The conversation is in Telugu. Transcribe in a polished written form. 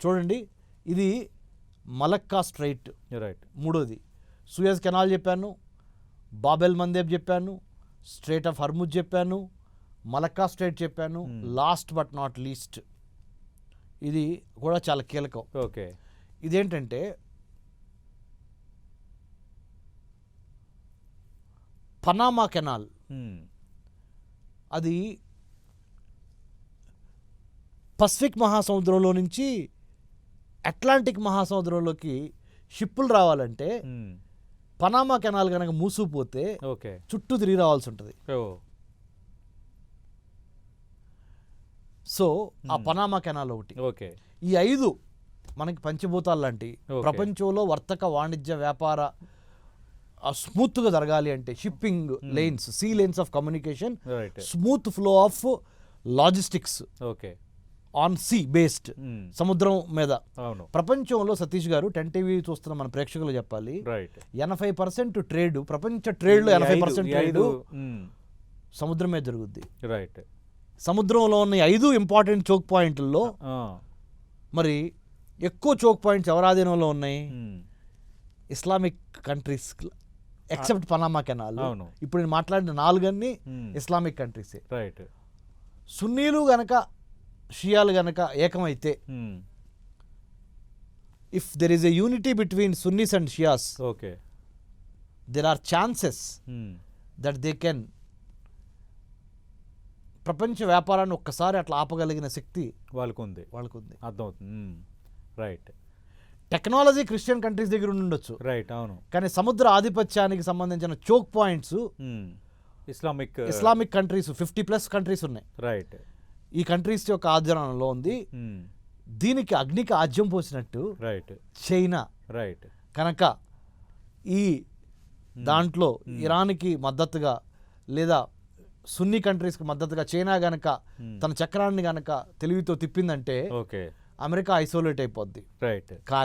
చూడండి, ఇది మలక్కా స్ట్రైట్, రైట్. మూడోది సూయజ్ కెనాల్ చెప్పాను, బాబెల్ మందేబ్ చెప్పాను, స్ట్రైట్ ఆఫ్ హర్ముజ్ చెప్పాను, మలక్కా స్ట్రైట్ చెప్పాను. లాస్ట్ బట్ నాట్ లీస్ట్, ఇది కూడా చాలా కీలకం. ఓకే. ఇదేంటంటే పనామా కెనాల్. అది పసిఫిక్ మహాసముద్రంలో నుంచి అట్లాంటిక్ మహాసముద్రంలోకి షిప్పులు రావాలంటే పనామా కెనాల్ కనుక మూసుకుపోతే ఓకే చుట్టూ తిరిగి రావాల్సి ఉంటుంది. సో ఆ పనామా కెనాల్ ఒకటి. ఓకే. ఈ 5 మనకి పంచభూతాలు లాంటి. ప్రపంచంలో వర్తక వాణిజ్య వ్యాపార స్మూత్గా జరగాలి అంటే shipping lines, sea lines of communication, smooth flow of logistics okay on sea based, సముద్రం మీద. అవును. ప్రపంచంలో సతీష్ గారు 10 టీవీ చూస్తున్న మన ప్రేక్షకులు చెప్పాలి, 80% ట్రేడ్, ప్రపంచ ట్రేడ్లో 80% ట్రేడ్ సముద్రం మీద జరుగుద్ది. రైట్. సముద్రంలో ఉన్న 5 ఇంపార్టెంట్ చోక్ పాయింట్లలో మరి ఎక్కువ చోక్ పాయింట్స్ ఎవరి ఆధీనంలో ఉన్నాయి? Islamic countries except Panama canal. ఇప్పుడు నేను మాట్లాడిన 4 అన్ని ఇస్లామిక్ కంట్రీసే. రైట్. సున్నీలు గనక షియాలు గనక ఏకమైతే, if there is a unity between Sunnis and Shias, okay, there are chances that they can ప్రపంచ వ్యాపారాన్ని ఒక్కసారి అట్లా ఆపగలిగిన శక్తి వాళ్ళకు ఉంది. అర్థమవుతుంది. రైట్. టెక్నాలజీ క్రిస్టియన్ కంట్రీస్ దగ్గర ఉండొచ్చు. రైట్. అవును. కానీ సముద్ర ఆధిపత్యానికి సంబంధించిన choke points Islamic countries 50+ countries ఉన్నాయి. రైట్. ఈ కంట్రీస్ యొక్క ఆధీనంలో ఉంది. దీనికి అగ్నికి ఆజ్యం పోసినట్టు రైట్ చైనా. రైట్. కనుక ఈ దాంట్లో ఇరాన్కి మద్దతుగా లేదా సున్నీ కంట్రీస్కి మద్దతుగా చైనా గనక తన చక్రాన్ని గనక తెలివితో తిప్పిందంటే ఓకే అమెరికా ఐసోలేట్ అయిపోద్ది. రైట్. కానీ